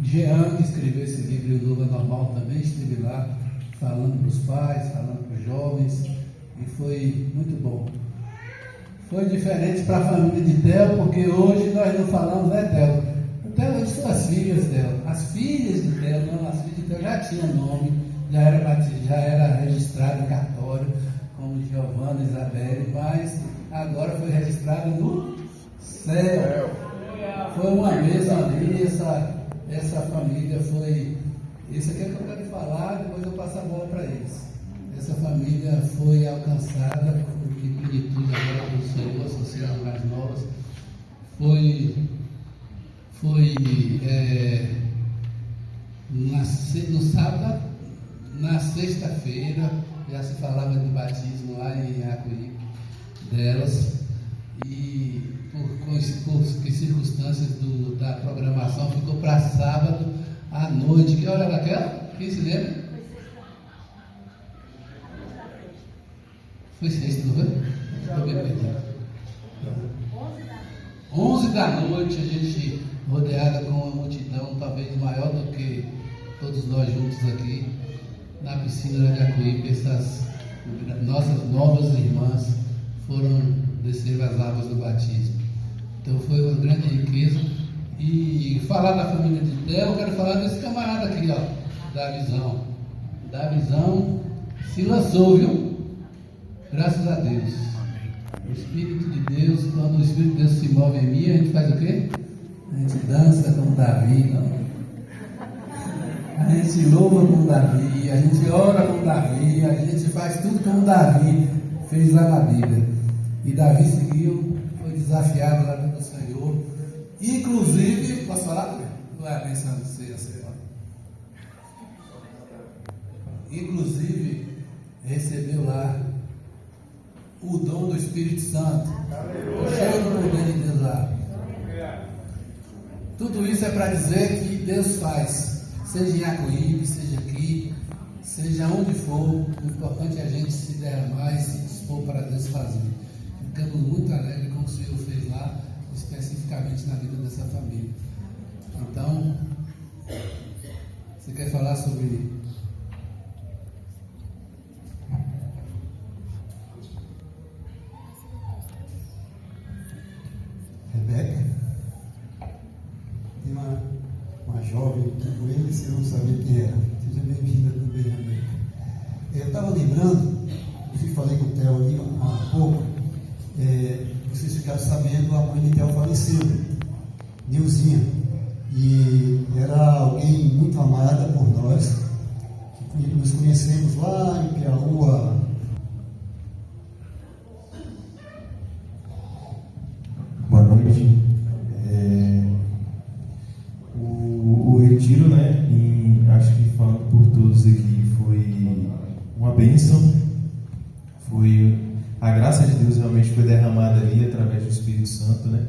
Jean, que escreveu esse livro, o Novo Normal, também esteve lá falando para os pais, falando para os jovens, e foi muito bom. Foi diferente para a família de Theo, porque hoje nós não falamos, né, Theo? Theo, hoje são as filhas dela. As filhas de Theo, não, as filhas de Theo já tinham nome, já era registrado em cartório, como Giovana, Isabelle, mas agora foi registrado no céu. Foi uma bênção ali, essa família foi. Isso aqui é que eu quero falar, depois eu passo a bola para eles. Essa família foi alcançada por plenitude agora do Senhor, essas filhas mais novas. No sábado, na sexta-feira, já se falava de batismo lá em Iacuí delas, e por circunstâncias da programação ficou para sábado à noite. Que hora era aquela? Quem se lembra? Foi sexta, não foi? Estou bem perdido. 11 da noite, a gente rodeada com uma multidão talvez maior do que todos nós juntos aqui na piscina de Iacuí. Essas nossas novas irmãs foram descer as águas do batismo. Então foi uma grande riqueza. E falar da família de Theo, eu quero falar desse camarada aqui, ó, Davizão se lançou, viu? Graças a Deus. O Espírito de Deus, quando o Espírito de Deus se move em mim, a gente faz o quê? A gente dança como Davi, não? A gente louva como Davi, a gente ora como Davi, a gente faz tudo como Davi fez lá na Bíblia. E Davi seguiu, foi desafiado lá pelo Senhor. Inclusive, posso falar? Não é pensando em ser assim, inclusive, recebeu lá o dom do Espírito Santo, cheio do poder de Deus lá. Tudo isso é para dizer que Deus faz, seja em Iacuí, seja aqui, seja onde for. O importante é a gente se derramar e se dispor para Deus fazer. Ficamos muito alegres com o que o Senhor fez lá, especificamente na vida dessa família. Então, você quer falar sobre Rebeca? Tem uma jovem aqui com ele, você não sabia quem era. Seja bem-vinda também, Rebeca. Eu estava lembrando, eu falei com o Theo ali há pouco, vocês ficaram sabendo, a mãe de Theo faleceu, Nilzinha, e era alguém muito amada por nós, que nos conhecemos lá em Piauí. Boa noite. O retiro, né, acho que falando por todos aqui, foi uma bênção. A graça de Deus realmente foi derramada ali através do Espírito Santo, né?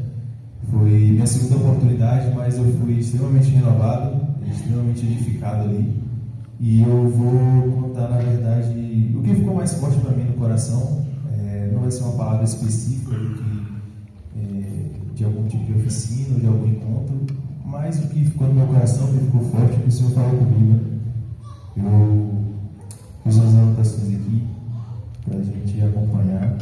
Foi minha segunda oportunidade, mas eu fui extremamente renovado, extremamente edificado ali. E eu vou contar, na verdade, o que ficou mais forte para mim no coração. Não vai ser uma palavra específica do que de algum tipo de oficina, de algum encontro, mas o que ficou no meu coração, o que ficou forte, que o Senhor falou comigo, né? Eu fiz umas anotações aqui para a gente acompanhar.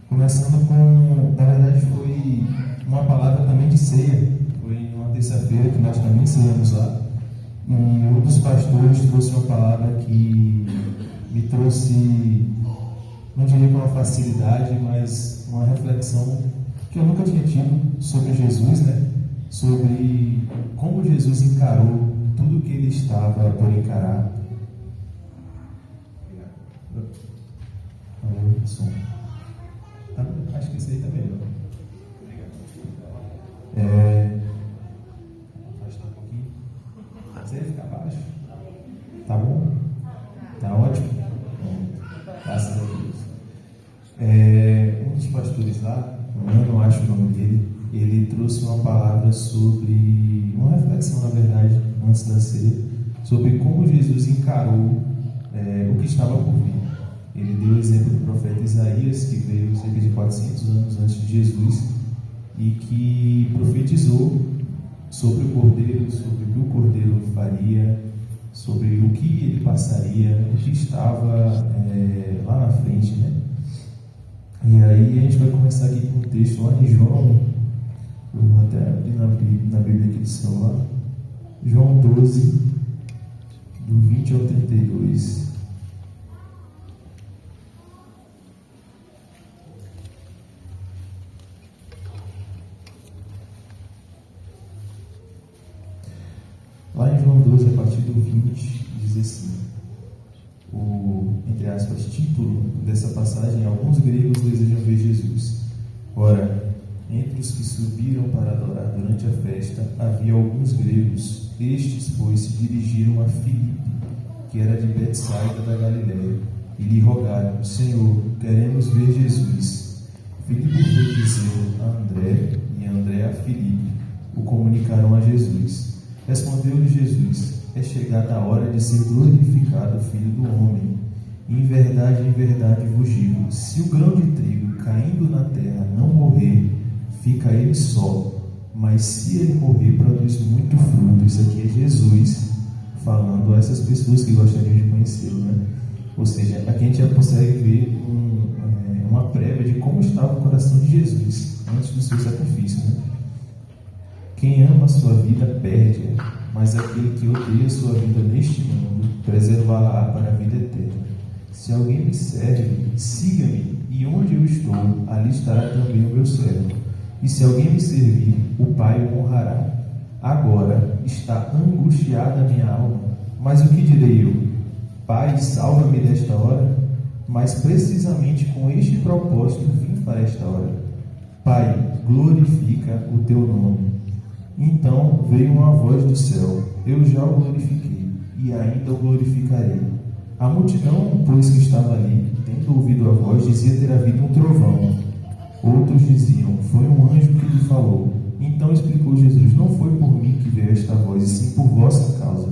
Começando com, na verdade, foi uma palavra também de ceia. Foi uma terça-feira que nós também ceamos lá. E um dos pastores trouxe uma palavra que me trouxe, não diria com uma facilidade, mas uma reflexão que eu nunca tinha tido sobre Jesus, né? Sobre como Jesus encarou tudo que ele estava por encarar. Som. Tá, acho que esse aí tá melhor. Afastar um pouquinho. Você ficar baixo. Tá bom? Tá ótimo? Graças a Deus. Um dos pastores lá, eu não acho o nome dele, ele trouxe uma palavra sobre, uma reflexão, na verdade, antes da ceia, sobre como Jesus encarou o que estava por vir. Ele deu o exemplo do profeta Isaías, que veio cerca de 400 anos antes de Jesus, e que profetizou sobre o Cordeiro, sobre o que o Cordeiro faria, sobre o que ele passaria, o que estava lá na frente, né? E aí a gente vai começar aqui com um texto lá em João, eu vou até abrir na Bíblia aqui do celular, João 12, do 20 ao 32. Lá em João 12, a partir do 20, diz assim, entre aspas, título dessa passagem: alguns gregos desejam ver Jesus. Ora, entre os que subiram para adorar durante a festa, havia alguns gregos. Estes, pois, se dirigiram a Filipe, que era de Betsaida da Galileia, e lhe rogaram: Senhor, queremos ver Jesus. Filipe foi dizer a André, e André a Filipe o comunicaram a Jesus. Respondeu-lhe Jesus: é chegada a hora de ser glorificado o Filho do Homem. Em verdade vos digo, se o grão de trigo caindo na terra não morrer, fica ele só, mas se ele morrer, produz muito fruto. Isso aqui é Jesus falando a essas pessoas que gostariam de conhecê-lo, né? Ou seja, aqui a gente já consegue ver uma prévia de como estava o coração de Jesus antes do seu sacrifício, né? Quem ama a sua vida perde-a, mas aquele que odeia a sua vida neste mundo preservá-la para a vida eterna. Se alguém me serve, siga-me, e onde eu estou, ali estará também o meu servo. E se alguém me servir, o Pai o honrará. Agora está angustiada a minha alma, mas o que direi eu? Pai, salva-me desta hora. Mas precisamente com este propósito vim para esta hora. Pai, glorifica o teu nome. Então veio uma voz do céu: eu já o glorifiquei, e ainda o glorificarei. A multidão, pois, que estava ali, tendo ouvido a voz, dizia ter havido um trovão. Outros diziam: foi um anjo que lhe falou. Então explicou Jesus: não foi por mim que veio esta voz, e sim por vossa causa.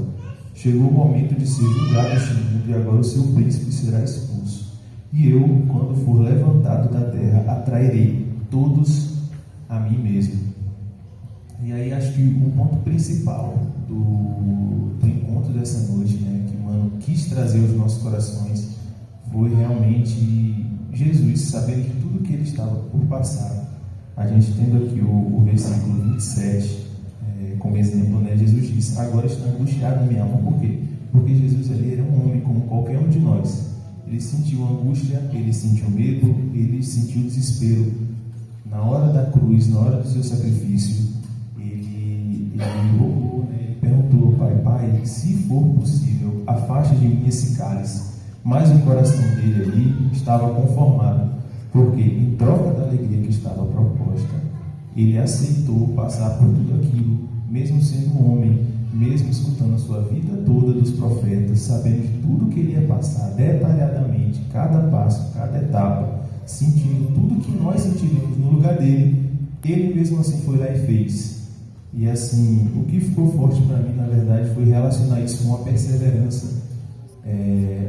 Chegou o momento de ser julgado este mundo, e agora o seu príncipe será expulso. E eu, quando for levantado da terra, atrairei todos a mim mesmo. E aí acho que o ponto principal do encontro dessa noite, né, que Mano quis trazer aos nossos corações, foi realmente Jesus, sabendo que tudo que ele estava por passar. A gente tendo aqui o versículo 27 como exemplo, né, Jesus disse: agora está angustiado a minha alma. Por quê? Porque Jesus ali era um homem como qualquer um de nós. Ele sentiu angústia, ele sentiu medo, ele sentiu desespero. Na hora da cruz, na hora do seu sacrifício, ele rogou, né? Ele perguntou: Pai, se for possível, afaste de mim esse cálice. Mas o coração dele ali estava conformado, porque em troca da alegria que estava proposta, ele aceitou passar por tudo aquilo, mesmo sendo um homem, mesmo escutando a sua vida toda dos profetas, sabendo de tudo que ele ia passar detalhadamente, cada passo, cada etapa, sentindo tudo que nós sentiríamos no lugar dele. Ele mesmo assim foi lá e fez. E assim, o que ficou forte para mim, na verdade, foi relacionar isso com a perseverança.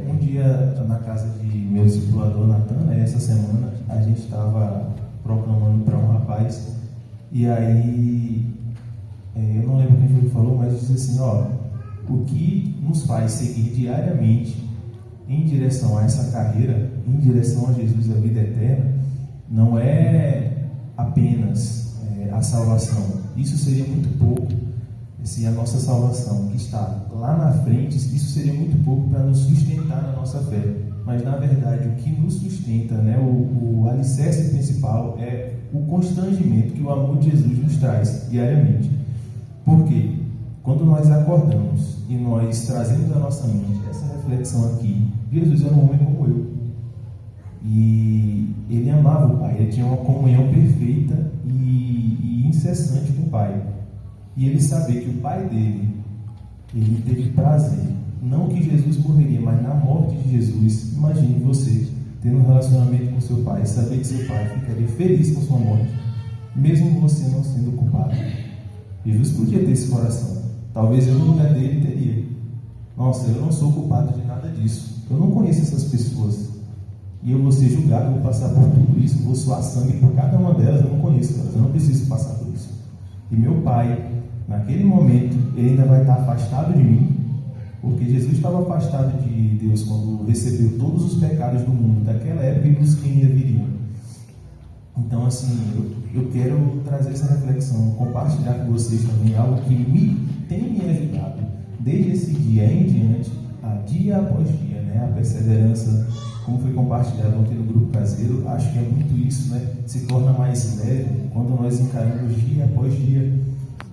Um dia, na casa de meu discipulador Natan, essa semana, a gente estava proclamando para um rapaz, e aí, eu não lembro quem foi que falou, mas disse assim: o que nos faz seguir diariamente em direção a essa carreira, em direção a Jesus e a vida eterna, não é apenas a salvação. Isso seria muito pouco. A nossa salvação que está lá na frente, isso seria muito pouco para nos sustentar na nossa fé. Mas na verdade, o que nos sustenta, né, o alicerce principal, é o constrangimento que o amor de Jesus nos traz diariamente. Porque quando nós acordamos e nós trazemos à nossa mente essa reflexão aqui: Jesus era um homem como eu, e ele amava o Pai, ele tinha uma comunhão perfeita e incessante com o Pai. E ele sabia que o Pai dele, ele teve prazer, não que Jesus morreria, mas na morte de Jesus. Imagine você tendo um relacionamento com seu Pai, saber que seu Pai ficaria feliz com sua morte, mesmo você não sendo culpado. Jesus podia ter esse coração. Talvez eu, no lugar dele, teria: nossa, eu não sou culpado de nada disso, eu não conheço essas pessoas, e eu vou ser julgado, vou passar por tudo isso, vou suar sangue por cada uma delas, eu não conheço elas, eu não preciso passar por isso. E meu pai, naquele momento, ele ainda vai estar afastado de mim, porque Jesus estava afastado de Deus quando recebeu todos os pecados do mundo daquela época e dos que ainda viriam. Então, assim, eu quero trazer essa reflexão, compartilhar com vocês também algo que tem me ajudado desde esse dia em diante, dia após dia, né? A perseverança, como foi compartilhado ontem no grupo caseiro, acho que é muito isso, né? Se torna mais leve quando nós encaramos dia após dia.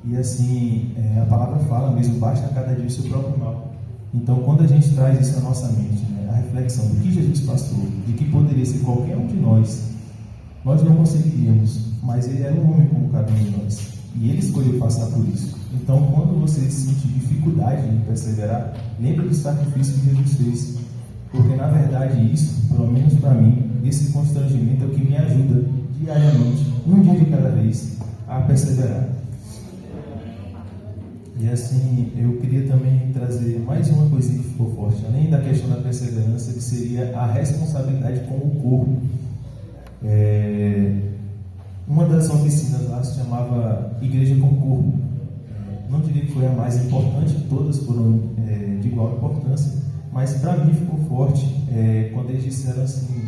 E assim, a palavra fala mesmo, basta cada dia o seu próprio mal. Então, quando a gente traz isso na nossa mente, né? A reflexão do que Jesus passou, de que poderia ser qualquer um de nós não conseguiríamos, mas ele era um homem como cada um de nós, e ele escolheu passar por isso. Então, quando você sente dificuldade em perseverar, lembre do sacrifício que Jesus fez, porque na verdade isso, pelo menos para mim, esse constrangimento é o que me ajuda diariamente, um dia de cada vez, a perseverar. E assim, eu queria também trazer mais uma coisinha que ficou forte, além da questão da perseverança, que seria a responsabilidade com o corpo. Uma das oficinas lá se chamava Igreja com Corpo. Não diria que foi a mais importante, todas foram de igual importância, mas para mim ficou forte quando eles disseram assim,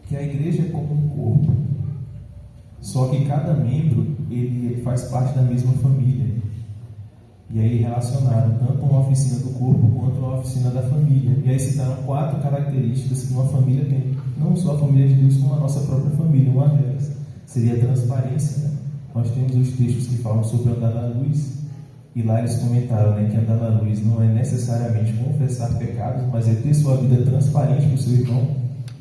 que a igreja é como um corpo, só que cada membro ele faz parte da mesma família. E aí relacionaram tanto uma oficina do corpo quanto uma oficina da família. E aí citaram 4 características que uma família tem. Não só a família de Deus, como a nossa própria família. Uma delas seria a transparência, né? Nós temos os textos que falam sobre andar na luz. E lá eles comentaram, né, que andar na luz não é necessariamente confessar pecados, mas é ter sua vida transparente para o seu irmão,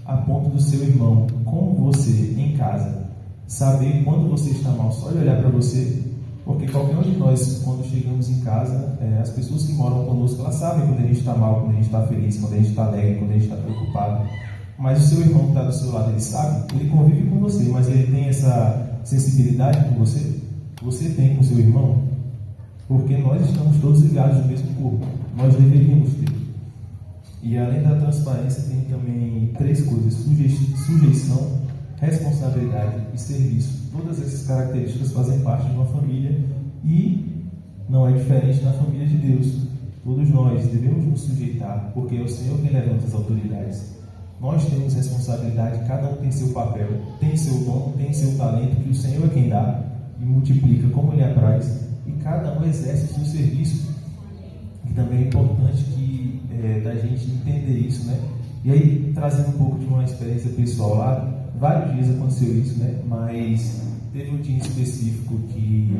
a ponto do seu irmão, como você em casa, saber quando você está mal, só de olhar para você. Porque qualquer um de nós, quando chegamos em casa, as pessoas que moram conosco, elas sabem quando a gente está mal, quando a gente está feliz, quando a gente está alegre, quando a gente está preocupado. Mas o seu irmão que está do seu lado, ele sabe, ele convive com você, mas ele tem essa sensibilidade com você? Você tem com o seu irmão? Porque nós estamos todos ligados no mesmo corpo. Nós deveríamos ter. E além da transparência, tem também 3 coisas: sujeição, responsabilidade e serviço. Todas essas características fazem parte de uma família e não é diferente na família de Deus. Todos nós devemos nos sujeitar, porque é o Senhor quem levanta as autoridades. Nós temos responsabilidade, cada um tem seu papel, tem seu dom, tem seu talento, que o Senhor é quem dá e multiplica como Ele apraz, e cada um exerce o seu serviço. E também é importante que da gente entender isso, né? E aí, trazendo um pouco de uma experiência pessoal lá, vários dias aconteceu isso, né? Mas teve um dia específico que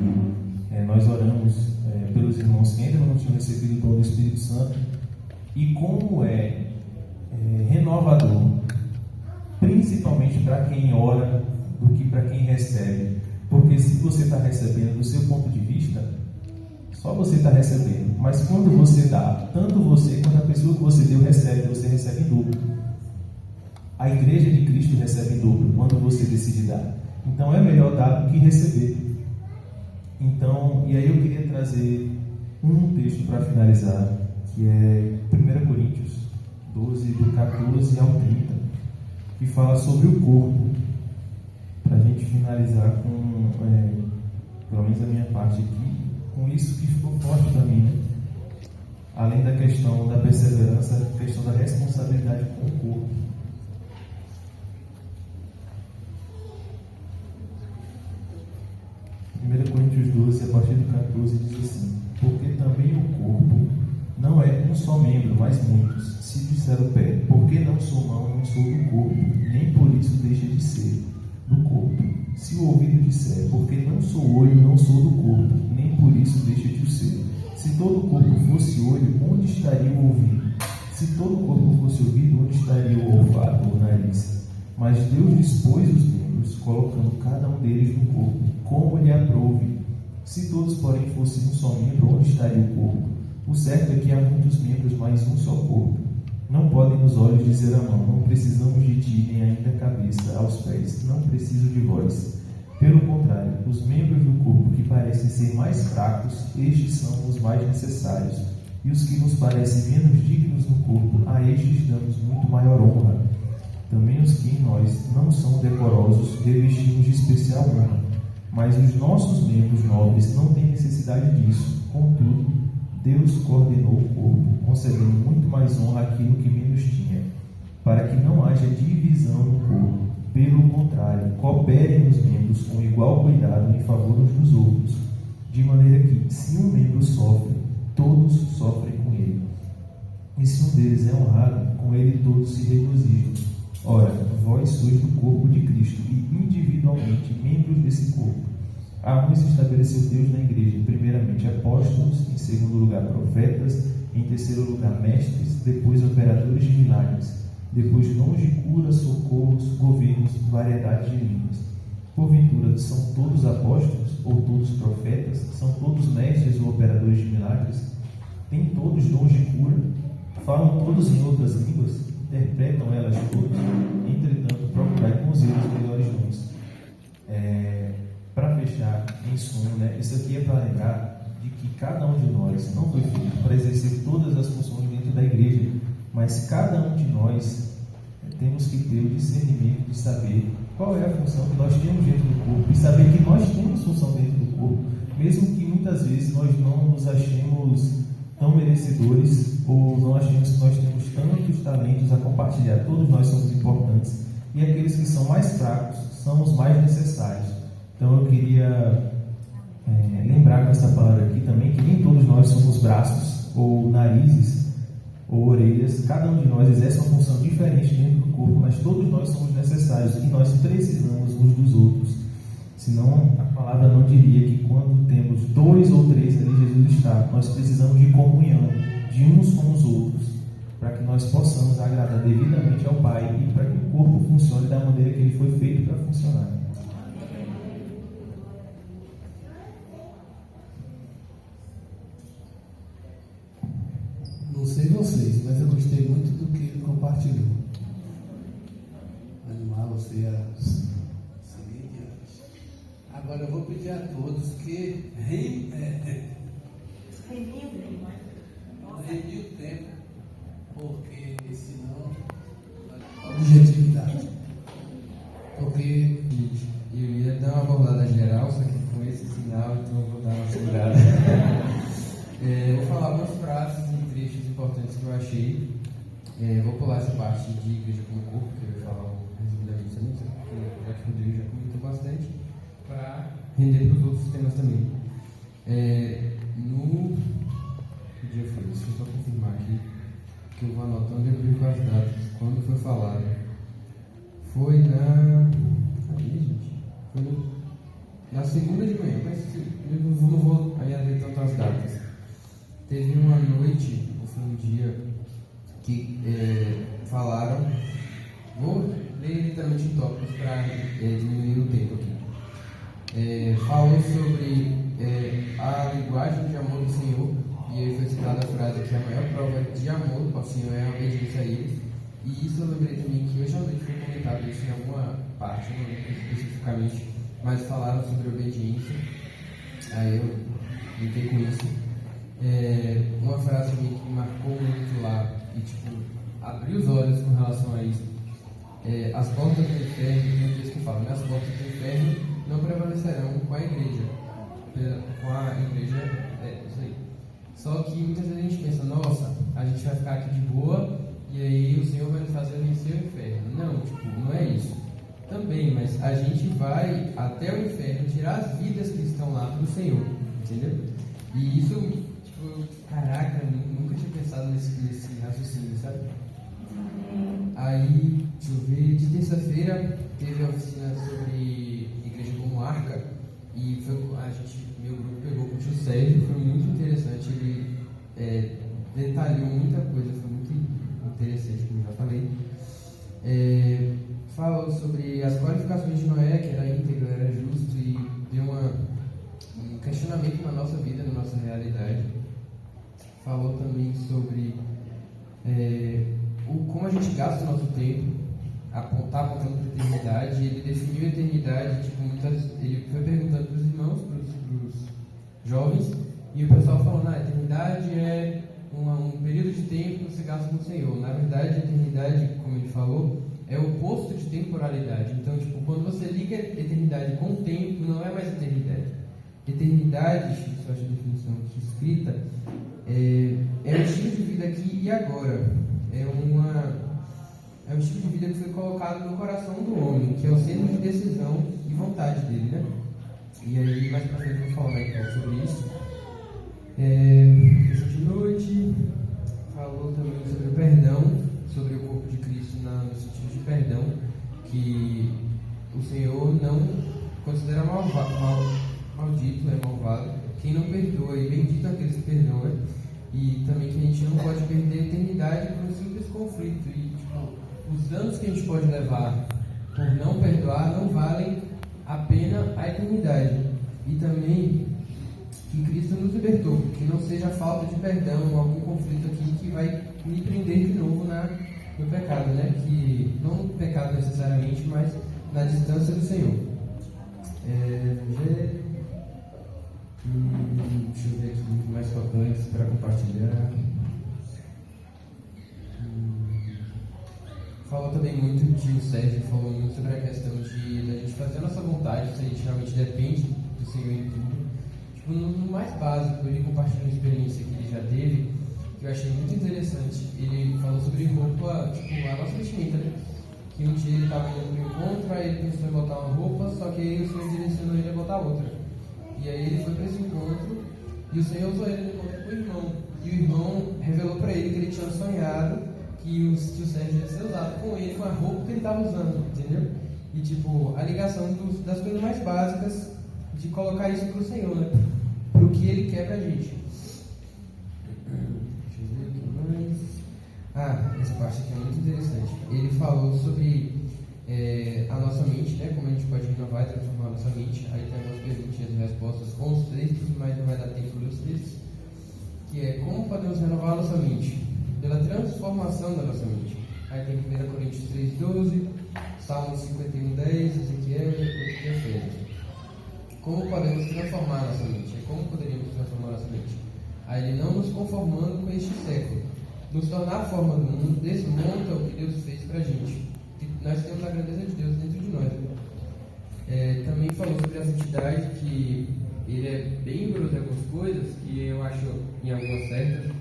nós oramos pelos irmãos que ainda não tinham recebido o dom do Espírito Santo, e como renovador, principalmente para quem ora do que para quem recebe. Porque se você está recebendo do seu ponto de vista, só você está recebendo, mas quando você dá, tanto você quanto a pessoa que você deu recebe, você recebe em dobro. A igreja de Cristo recebe em dobro quando você decide dar. Então é melhor dar do que receber. Então, e aí eu queria trazer um texto para finalizar, que é 1 Coríntios 12, do 14 ao 30, que fala sobre o corpo, para a gente finalizar com, pelo menos a minha parte aqui, com isso que ficou forte para mim, né? Além da questão da perseverança, a questão da responsabilidade com o corpo. 1 Coríntios 12, a partir do 14, diz assim: porque também o corpo não é um só membro, mas muitos. Se disser o pé, porque não sou mão, não sou do corpo, nem por isso deixa de ser do corpo. Se o ouvido disser, porque não sou olho, não sou do corpo, nem por isso deixa de o ser. Se todo o corpo fosse olho, onde estaria o ouvido? Se todo o corpo fosse ouvido, onde estaria o olfato ou o nariz? Mas Deus dispôs os membros, colocando cada um deles no corpo, como lhe aprouve. Se todos, porém, fossem um só membro, onde estaria o corpo? O certo é que há muitos membros, mas um só corpo. Não podem os olhos dizer à mão, não precisamos de ti, nem ainda a cabeça, aos pés, não preciso de vós. Pelo contrário, os membros do corpo que parecem ser mais fracos, estes são os mais necessários. E os que nos parecem menos dignos no corpo, a estes damos muito maior honra. Também os que em nós não são decorosos revestimos de especial honra, mas os nossos membros nobres não têm necessidade disso. Contudo, Deus coordenou o corpo, concedendo muito mais honra àquilo que menos tinha, para que não haja divisão no corpo. Pelo contrário, cooperem os membros com igual cuidado em favor uns dos outros, de maneira que, se um membro sofre, todos sofrem com ele. E se um deles é honrado, com ele todos se regozijam. Ora, vós sois do corpo de Cristo e individualmente membros desse corpo. A uns estabeleceu Deus na igreja, primeiramente apóstolos, em segundo lugar profetas, em terceiro lugar mestres, depois operadores de milagres, depois dons de cura, socorros, governos, variedade de línguas. Porventura, são todos apóstolos ou todos profetas? São todos mestres ou operadores de milagres? Têm todos dons de cura? Falam todos em outras línguas? Interpretam elas todas? Entretanto, procurai com zelo os melhores dons. Para fechar, em suma, isso aqui é para lembrar de que cada um de nós não foi feito para exercer todas as funções dentro da igreja, mas cada um de nós temos que ter o discernimento de saber qual é a função que nós temos dentro do corpo e saber que nós temos função dentro do corpo, mesmo que muitas vezes nós não nos achemos tão merecedores ou não achemos que nós temos tantos talentos a compartilhar. Todos nós somos importantes e aqueles que são mais fracos são os mais necessários. Então eu queria lembrar com essa palavra aqui também que nem todos nós somos braços ou narizes ou orelhas. Cada um de nós exerce uma função diferente dentro do corpo, mas todos nós somos necessários e nós precisamos uns dos outros. Senão a palavra não diria que quando temos 2 ou 3 ali Jesus está. Nós precisamos de comunhão de uns com os outros para que nós possamos agradar devidamente ao Pai e para que o corpo funcione da maneira que ele foi feito para funcionar. Não sei vocês, mas eu gostei muito do que ele compartilhou. Animar você a seguir adiante. Agora eu vou pedir a todos que revi o tempo, porque senão objetividade. Porque eu ia dar uma abordada geral, só que com esse sinal, então eu vou dar uma segurada. Vou falar algumas frases e trechos importantes que eu achei. Vou pular essa parte de igreja como corpo, que eu ia falar resumidamente também, já que o Rodrigo já comentou bastante, para render para os outros temas também. No dia foi, deixa eu só confirmar aqui, que eu vou anotando e eu vejo com as datas, quando foi falado. Foi na. Cadê, gente? Foi na segunda de manhã, mas eu não vou ainda ver tantas datas. Teve uma noite, ou foi um dia, que falaram. Vou ler literalmente em tópicos para diminuir o tempo aqui. Falou sobre a linguagem de amor do Senhor, e aí foi citada a frase que a maior prova de amor ao Senhor é a obediência a Ele. E isso eu lembrei também que hoje à noite foi comentado isso em alguma parte, não lembro especificamente, mas falaram sobre obediência. Aí eu linkei com isso. Uma frase que me marcou muito lá e abriu os olhos com relação a isso. As portas do inferno, tem um texto que fala, as portas do inferno não prevalecerão com a igreja. Isso aí. Só que muitas vezes a gente pensa, nossa, a gente vai ficar aqui de boa e aí o Senhor vai nos fazer vencer o inferno. Não, não é isso. Também, mas a gente vai até o inferno tirar as vidas que estão lá do Senhor, entendeu? E isso, caraca, eu nunca tinha pensado nesse raciocínio, sabe? Aí, deixa eu ver, de terça-feira teve a oficina sobre igreja como arca e meu grupo pegou com o tio Sérgio, foi muito interessante, ele detalhou muita coisa, foi muito interessante, como eu já falei. Falou sobre as qualificações de Noé, que era íntegro, era justo, e deu um questionamento na nossa vida, na nossa realidade. Falou também sobre como a gente gasta o nosso tempo, apontando para a eternidade. Ele definiu a eternidade, ele foi perguntando para os irmãos, para os jovens, e o pessoal falou, a eternidade é um período de tempo que você gasta com o Senhor. Na verdade, a eternidade, como ele falou, é o oposto de temporalidade. Então, tipo, quando você liga eternidade com tempo, não é mais eternidade. Eternidade, isso eu acho a definição aqui escrita, é um estilo de vida aqui e agora. É um estilo de vida que foi colocado no coração do homem, que é o centro de decisão e vontade dele, né? E aí, mais pra frente, eu vou falar mais um pouco sobre isso. Essa de noite falou também sobre o perdão, sobre o corpo de Cristo no sentido de perdão, que o Senhor não considera maldito, malvado, quem não perdoa, e bendito aqueles que perdoam, né? E também que a gente não pode perder a eternidade por um simples conflito. E tipo, os danos que a gente pode levar por não perdoar não valem a pena a eternidade. E também que Cristo nos libertou, que não seja falta de perdão ou algum conflito aqui que vai me prender de novo no pecado, né? Que não no pecado necessariamente, mas na distância do Senhor. Deixa eu ver aqui mais tocantes para compartilhar. Falou também muito, o tio Sérgio falou muito sobre a questão de a gente fazer a nossa vontade, se a gente realmente depende do Senhor em tudo. Tipo, no mais básico, ele compartilhou uma experiência que ele já teve, que eu achei muito interessante. Ele falou sobre roupa, tipo, a nossa vestimenta, né? Que um dia ele estava indo para um encontro, aí ele pensou em botar uma roupa, só que aí o Senhor direcionou ele a botar outra. E aí ele foi para esse encontro, e o Senhor usou ele no encontro com o irmão. E o irmão revelou para ele que ele tinha sonhado que o Sérgio ia ser usado com ele, com a roupa que ele estava usando, entendeu? E tipo, a ligação das coisas mais básicas de colocar isso para o Senhor, né? Para o que Ele quer para a gente. Deixa eu ver o que mais. Essa parte aqui é muito interessante. Ele falou sobre a nossa mente, né? Como a gente pode renovar e transformar a nossa mente. Aí tem algumas perguntinhas e respostas com os textos, mas não vai dar tempo para os textos. Que é como podemos renovar a nossa mente? Pela transformação da nossa mente. Aí tem 1 Coríntios 3,12, Salmos 51,10, Ezequiel e Efésios. Como podemos transformar a nossa mente? Como poderíamos transformar a nossa mente? Aí ele não nos conformando com este século, nos tornar a forma do mundo, desmonta o que Deus fez pra gente. Nós temos a grandeza de Deus dentro de nós. Também falou sobre a santidade, que ele é bem rigoroso em algumas coisas, que eu acho em algumas certas.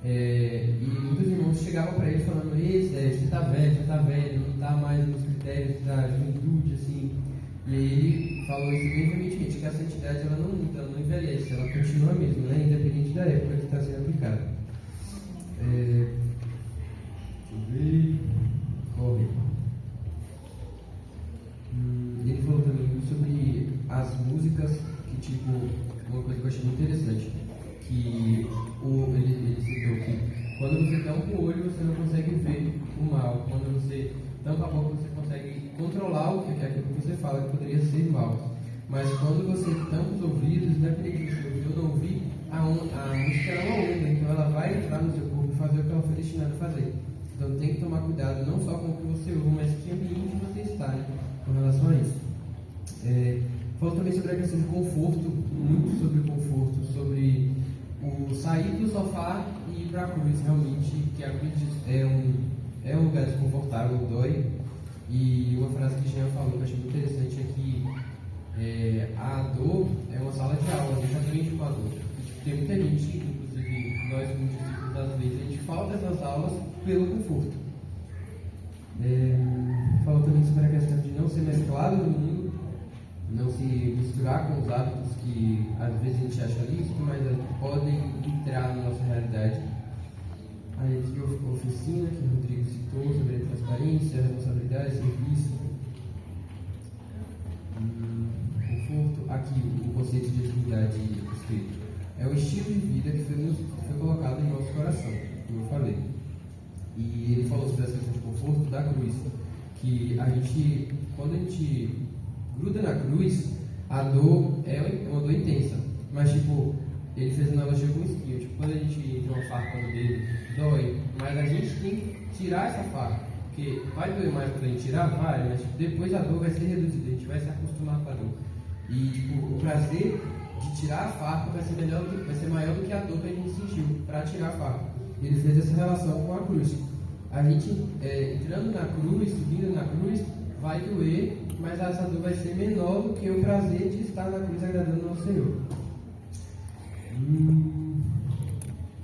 E muitos irmãos chegavam para ele falando: você está velho, não está mais nos critérios da juventude, assim. E aí ele falou isso bem veementemente, que a santidade ela não muda, ela não envelhece, ela continua mesmo, né? Independente da época que está sendo aplicada. Deixa eu ver. Corre. Ele falou também muito sobre as músicas, que tipo, uma coisa que eu achei muito interessante, que ele citou que quando você tampa o olho, você não consegue ver o mal. Quando você tampa a boca, você consegue controlar o que é aquilo que você fala, que poderia ser mal. Mas quando você tampa os ouvidos, independente de você ouvir ou não ouvir, a música é uma onda, então ela vai entrar no seu corpo e fazer o que ela foi destinada a fazer. Então tem que tomar cuidado não só com o que você ouve, mas que ambiente você está, né, com relação a isso. Falou também sobre a questão de conforto, muito sobre conforto, sobre o sair do sofá e ir para a cruz, realmente, que a cruz é um lugar desconfortável, dói. E uma frase que Jean falou que eu achei muito interessante é que a dor é uma sala de aula, a gente aprende com a dor. E, tipo, tem muita gente, inclusive nós como discípulos, às vezes, a gente falta essas aulas pelo conforto. Falou também sobre a questão de não ser mesclado no mundo, não se misturar com os hábitos que às vezes a gente acha lícito, mas podem entrar na nossa realidade. Aí aqui a oficina, que o Rodrigo citou, sobre a transparência, responsabilidade, serviço, conforto. Aqui o conceito de atividade escrito. É o estilo de vida que foi colocado em nosso coração, como eu falei. E ele falou sobre essa questão de conforto da cruz, que quando a gente gruda na cruz, a dor é uma dor intensa, mas tipo, ele fez uma analogia com o espinho, tipo, quando a gente entra uma faca no dedo, dói, mas a gente tem que tirar essa faca, porque vai doer mais quando a gente tirar, vai, mas tipo, depois a dor vai ser reduzida, a gente vai se acostumar com a dor. E tipo, o prazer de tirar a faca vai ser maior do que a dor que a gente sentiu para tirar a faca. E ele fez essa relação com a cruz. a gente entrando na cruz, subindo na cruz, vai doer, mas essa dor vai ser menor do que o prazer de estar na cruz agradando ao Senhor.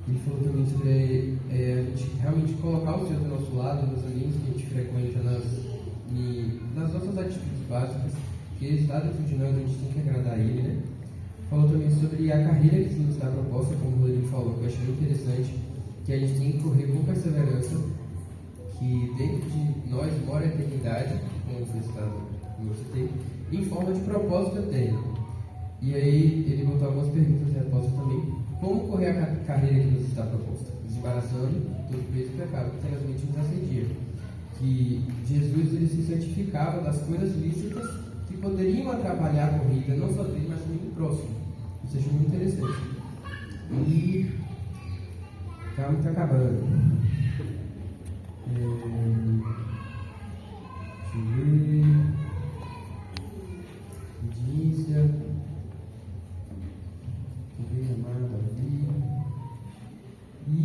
Ele falou também sobre a gente realmente colocar o Senhor do nosso lado, nos ambientes que a gente frequenta, nas nossas atitudes básicas, que Ele está dentro de nós, a gente tem que agradar a Ele, né? Falou também sobre a carreira que nos está proposta, como o Rodrigo falou, que eu achei muito interessante, que a gente tem que correr com perseverança, que dentro de nós mora a eternidade, como você tem, em forma de propósito eterno. E aí ele botou algumas perguntas e respostas também. Como correr a carreira que nos está proposta? Desembaraçando todo o peso e pecado que infelizmente nos assedia. Que Jesus ele se santificava das coisas lícitas que poderiam atrapalhar a corrida, não só dele, mas também do próximo. Isso achei muito interessante. E calma, está acabando. Deixa eu ver. Indícia. Também amado Davi. E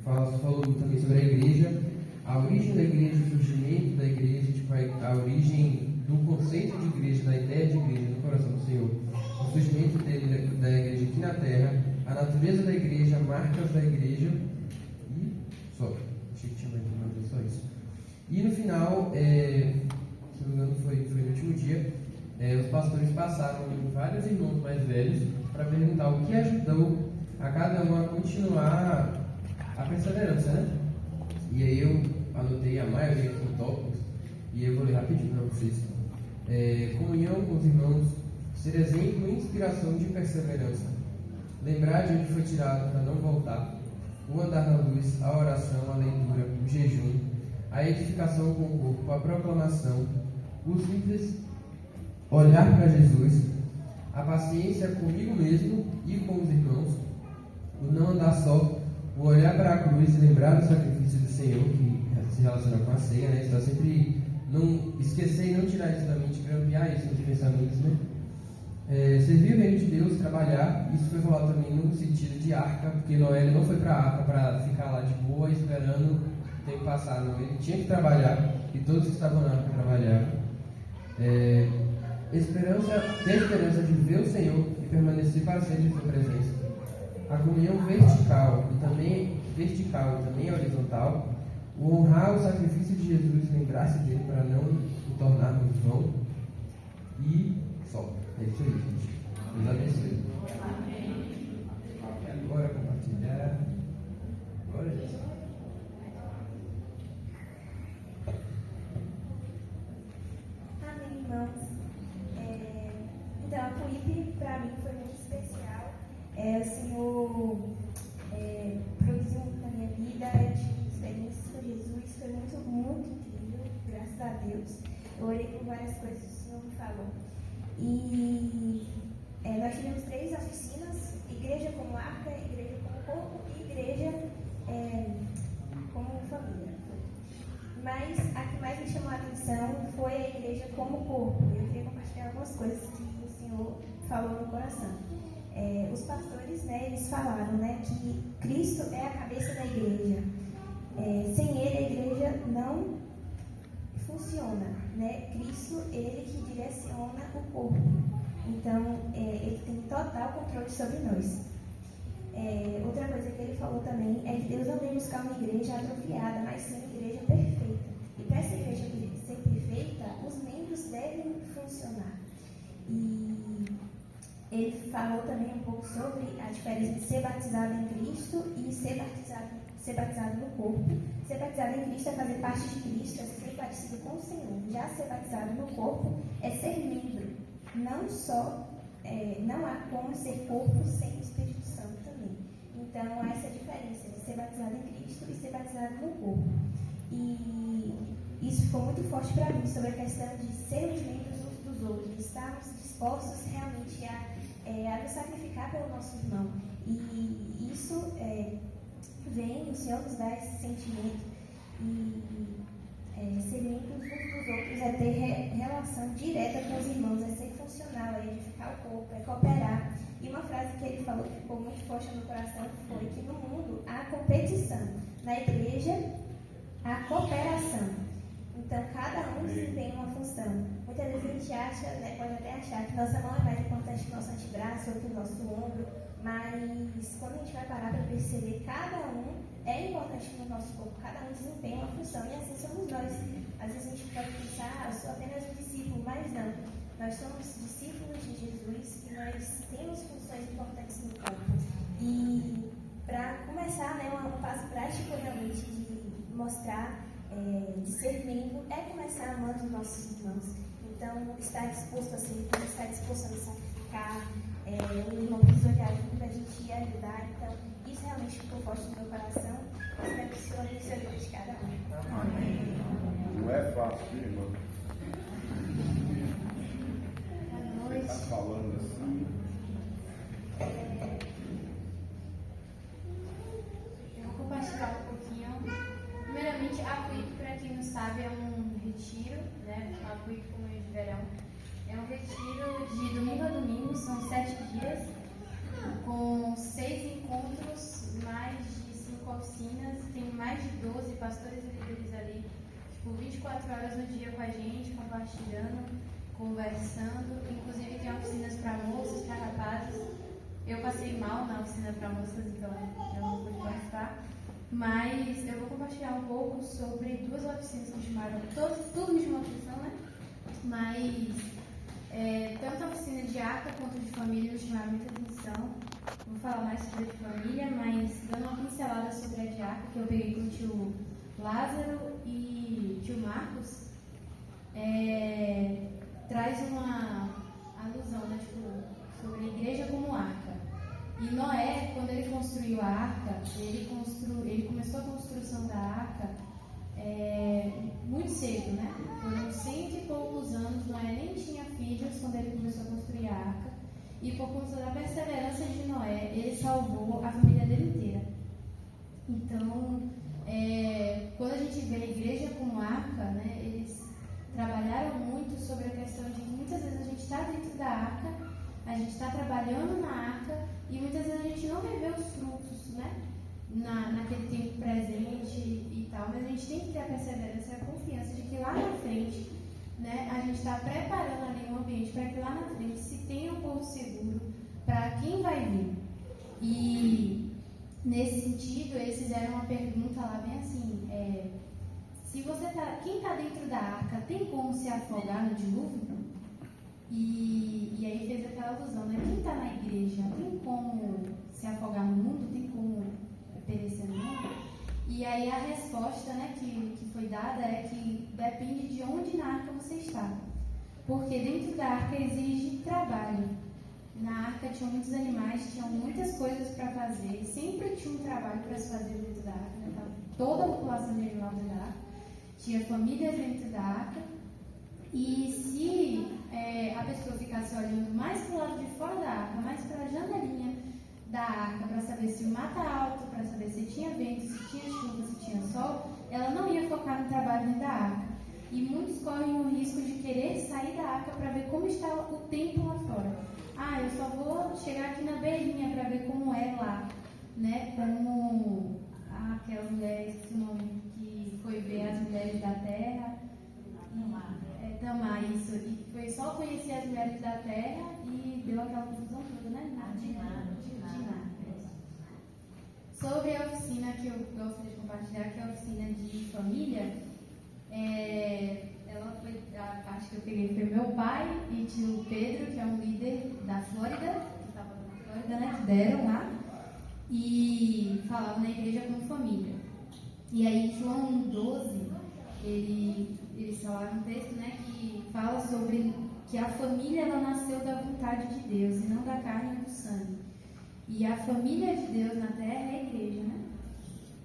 falou também sobre a igreja, a origem da igreja, o surgimento da igreja, tipo, a origem do conceito de igreja, da ideia de igreja no coração do Senhor, o surgimento da igreja aqui na terra, a natureza da igreja, marcas da igreja e só. Achei que tinha mais só isso. E no final, se não me engano, foi no último dia, os pastores passaram em vários irmãos mais velhos para perguntar o que ajudou a cada um a continuar a perseverança, né? E aí eu anotei a maioria dos tópicos e eu vou ler rapidinho para vocês. Comunhão com os irmãos, ser exemplo e inspiração de perseverança, lembrar de onde foi tirado para não voltar, o andar na luz, a oração, a leitura, o jejum, a edificação com o corpo, a proclamação, o simples olhar para Jesus, a paciência comigo mesmo e com os irmãos, o não andar só, o olhar para a cruz e lembrar do sacrifício do Senhor, que se relaciona com a ceia, né? Está sempre não esquecer e não tirar isso da mente, grampear isso nos pensamentos, né? Servir o reino de Deus, trabalhar, isso foi falado também no sentido de arca, porque Noé não foi para a arca para ficar lá de boa esperando o tempo passar, não, ele tinha que trabalhar e todos que estavam na arca trabalhavam. Ter esperança de ver o Senhor e permanecer para sempre em sua presença. A comunhão vertical e também horizontal, o honrar o sacrifício de Jesus, lembrar-se dele para não o tornarmos vão e só. É isso aí, gente. Deus abençoe. Agora compartilhar. Glória a Deus. Amém, irmãos. Então, a CUIP para mim foi muito especial. O Senhor produziu muito na minha vida, de experiências com Jesus, foi muito, muito incrível, graças a Deus. Eu orei por várias coisas que o Senhor me falou. E nós tivemos 3 oficinas: igreja como arca, igreja como corpo e igreja como família. Mas a que mais me chamou a atenção foi a igreja como corpo. Eu queria compartilhar algumas coisas que o Senhor falou no coração. Os pastores, eles falaram, que Cristo é a cabeça da igreja. Sem Ele, a igreja não funciona, Cristo, Ele que direciona o corpo. Então, Ele tem total controle sobre nós. Outra coisa que ele falou também é que Deus não vem buscar uma igreja atrofiada, mas sim uma igreja perfeita. E para essa igreja ser perfeita, os membros devem funcionar. E ele falou também um pouco sobre a diferença de ser batizado em Cristo e ser batizado no corpo. Ser batizado em Cristo é fazer parte de Cristo, é ser parecido com o Senhor. Já ser batizado no corpo é ser membro. Não há como ser corpo sem o Espírito Santo também. Então, há essa diferença de ser batizado em Cristo e ser batizado no corpo. E isso ficou muito forte para mim, sobre a questão de sermos membros uns dos outros, estarmos dispostos realmente a nos sacrificar pelo nosso irmão. E isso vem, o Senhor nos dá esse sentimento. E ser membros uns dos outros é ter relação direta com os irmãos, é ser funcional, é edificar o corpo, é cooperar. E uma frase que ele falou que ficou muito forte no meu coração foi que no mundo há competição, na igreja há cooperação. Então, cada um desempenha uma função. Muitas vezes a gente acha, né, pode até achar que nossa mão é mais importante que o nosso antebraço ou que o nosso ombro, mas quando a gente vai parar para perceber, cada um é importante no nosso corpo, cada um desempenha uma função, e assim somos nós. Às vezes a gente pode pensar, eu sou apenas um discípulo, mas não. Nós somos discípulos de Jesus e nós temos funções importantes no corpo. E para começar, né, um passo prático realmente de mostrar discernimento é começar amando os nossos irmãos. Então, estar disposto a servir, estar disposto a nos sacrificar, um irmão precisou de ajuda, a gente ia ajudar. Então, isso realmente ficou forte no meu coração. Espero que o Senhor abençoe a vida de cada um. Não é fácil, irmão. Boa Você noite. está falando assim. Eu vou compartilhar um pouquinho. Primeiramente, a CUIP, para quem não sabe, é um retiro, né? A CUIP, como é de verão. É um retiro de domingo a domingo, são 7 dias, com 6 encontros, mais de 5 oficinas, tem mais de 12 pastores e líderes ali, tipo, 24 horas no dia com a gente, compartilhando, conversando. Inclusive tem oficinas para moças, para rapazes. Eu passei mal na oficina para moças, então eu não pude participar. Mas eu vou compartilhar um pouco sobre 2 oficinas que me chamaram, tudo me chamou a atenção, né? Mas tanto a oficina de arca quanto de família me chamaram muita atenção. Vou falar mais sobre a de família, mas dando uma pincelada sobre a de arca, que eu peguei com o tio Lázaro e tio Marcos, traz uma alusão, né? Tipo, sobre a igreja como arca. E Noé, quando ele construiu a arca, ele começou a construção da arca muito cedo, né? Foram 100 e poucos anos, Noé nem tinha filhos quando ele começou a construir a arca. E por conta da perseverança de Noé, ele salvou a família dele inteira. Então, quando a gente vê a igreja como arca, né, eles trabalharam muito sobre a questão de que muitas vezes a gente está dentro da arca, a gente está trabalhando na arca e muitas vezes a gente não vê os frutos, né, naquele tempo presente e tal, mas a gente tem que ter a perseverança e a confiança de que lá na frente, né, a gente está preparando ali um ambiente para que lá na frente se tenha um porto seguro para quem vai vir. E nesse sentido, eles fizeram uma pergunta lá bem assim, quem está dentro da arca tem como se afogar no dilúvio? E aí fez aquela alusão, né? Quem está na igreja tem como se afogar no mundo? Tem como perecer no mundo? E aí a resposta, né, que foi dada é que depende de onde na arca você está. Porque dentro da arca exige trabalho. Na arca tinham muitos animais, tinham muitas coisas para fazer, sempre tinha um trabalho para se fazer dentro da arca, né? Então, toda a população de animal dentro da arca, tinha famílias dentro da arca, e se a pessoa ficasse olhando mais para o lado de fora da arca, mais para a janelinha da arca, para saber se o mar está alto, para saber se tinha vento, se tinha chuva, se tinha sol, ela não ia focar no trabalho dentro da arca. E muitos correm o risco de querer sair da arca para ver como está o tempo lá fora. Eu só vou chegar aqui na beirinha para ver como é lá, né? Como aquela mulher, esse nome, que foi ver as mulheres da terra. Tamar, isso. E foi só conhecer as mulheres da terra e deu aquela confusão toda, né? Diná. Sobre a oficina que eu gostaria de compartilhar, que é a oficina de família, ela foi a parte que eu peguei foi meu pai e tio Pedro, que é um líder da Flórida, que estava na Flórida, né? Que deram lá e falavam na igreja como família. E aí, João 12, eles falaram um texto, né, que fala sobre que a família ela nasceu da vontade de Deus e não da carne e do sangue. E a família de Deus na terra é a igreja, né?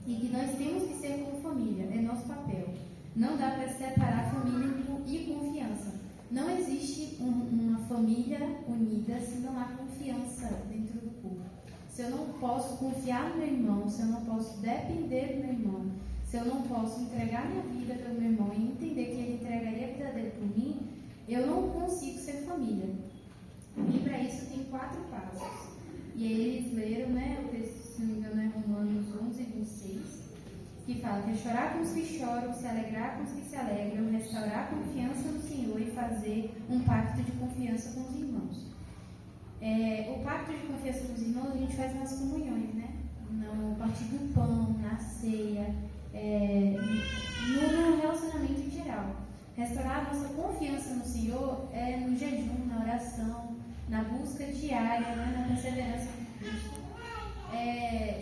E que nós temos que ser como família, é nosso papel. Não dá para separar família e confiança. Não existe uma família unida se não há confiança dentro do corpo. Se eu não posso confiar no meu irmão, se eu não posso depender do meu irmão, se eu não posso entregar minha vida para o meu irmão e entender que ele entregaria a vida dele por mim, eu não consigo ser família. E para isso tem 4 passos. E aí eles leram, né, o texto, se não me engano, é Romanos 11, 26, que fala que é chorar com os que choram, se alegrar com os que se alegram, restaurar a confiança no Senhor e fazer um pacto de confiança com os irmãos. O pacto de confiança com os irmãos a gente faz nas comunhões, né? No partir do pão, na ceia, no relacionamento em geral. Restaurar a nossa confiança no Senhor é no jejum, na oração, na busca diária, né? Na perseverança com Cristo.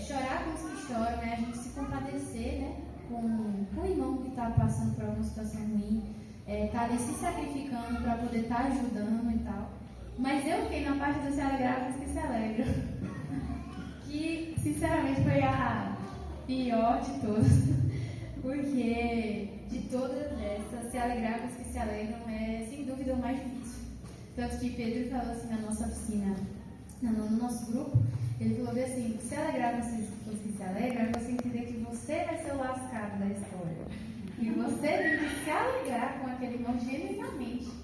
Chorar com os que choram é a gente se compadecer, né? Com o irmão que está passando por alguma situação ruim, está ali se sacrificando para poder estar ajudando e tal. Mas eu fiquei na parte do se alegrar com os que se alegram, que sinceramente foi a pior de todas, porque de todas essas, se alegrar com os que se alegram é sem dúvida o mais difícil. Tanto que Pedro falou assim na nossa oficina, no nosso grupo, ele falou assim: se alegrar com os que se alegram, é você entender que você vai ser o lascado da história. E você tem que se alegrar com aquele irmão genuinamente.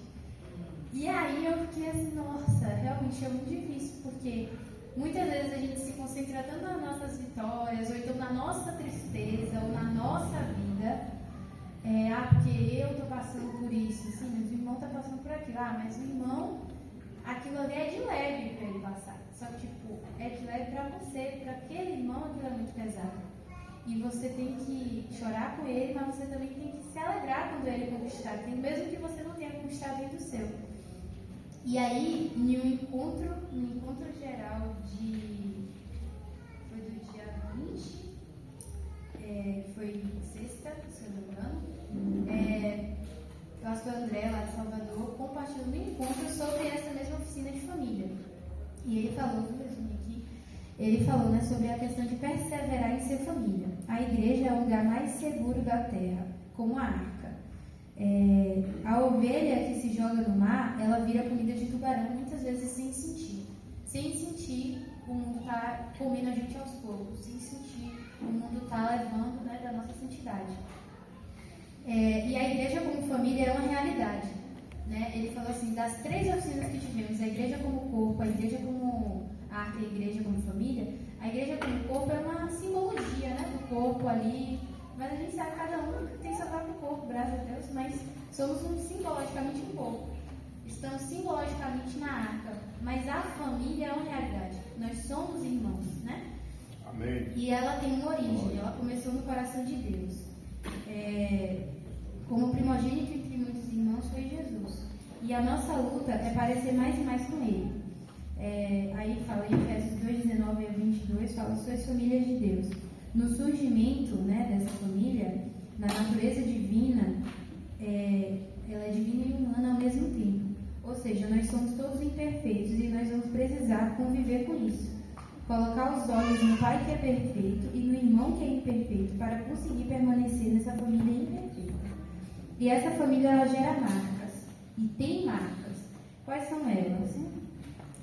E aí eu fiquei assim, nossa, realmente é muito difícil, porque muitas vezes a gente se concentra tanto nas nossas vitórias, ou então na nossa tristeza, ou na nossa vida. Porque eu estou passando por isso, sim, mas o irmão está passando por aquilo. Mas o irmão, aquilo ali é de leve para ele passar. Só que, é de leve para você, para aquele irmão aquilo é muito pesado. E você tem que chorar com ele, mas você também tem que se alegrar quando ele conquistar, mesmo que você não tenha conquistado ainda o seu. E aí, no encontro geral foi do dia 20, foi sexta, se eu não me engano, o pastor André, lá de Salvador, compartilhou no encontro sobre essa mesma oficina de família. E ele falou, vou resumir aqui, ele falou, né, sobre a questão de perseverar em ser família. A igreja é o lugar mais seguro da terra, como a arca. A ovelha que se joga no mar, ela vira comida de tubarão, muitas vezes sem sentir. Sem sentir, o mundo está comendo a gente aos poucos. Sem sentir, o mundo está levando, né, da nossa santidade. E a igreja como família é uma realidade. Né? Ele falou assim, das 3 oficinas que tivemos, a igreja como corpo, a igreja como arca e a igreja como família, a igreja como corpo é uma simbologia, né, do corpo ali. Mas a gente sabe que cada um tem seu próprio corpo, graças a Deus, mas somos simbologicamente um corpo. Estamos simbologicamente na arca, mas a família é uma realidade. Nós somos irmãos, né? Amém. E ela tem uma origem, ela começou no coração de Deus. Como primogênito entre muitos irmãos foi Jesus. E a nossa luta é parecer mais e mais com Ele. Aí fala em Efésios 2, 19 a 22, fala: sois famílias de Deus. No surgimento, né, dessa família, na natureza divina, ela é divina e humana ao mesmo tempo. Ou seja, nós somos todos imperfeitos e nós vamos precisar conviver com isso. Colocar os olhos no Pai que é perfeito e no irmão que é imperfeito para conseguir permanecer nessa família imperfeita. E essa família, ela gera marcas. E tem marcas. Quais são elas?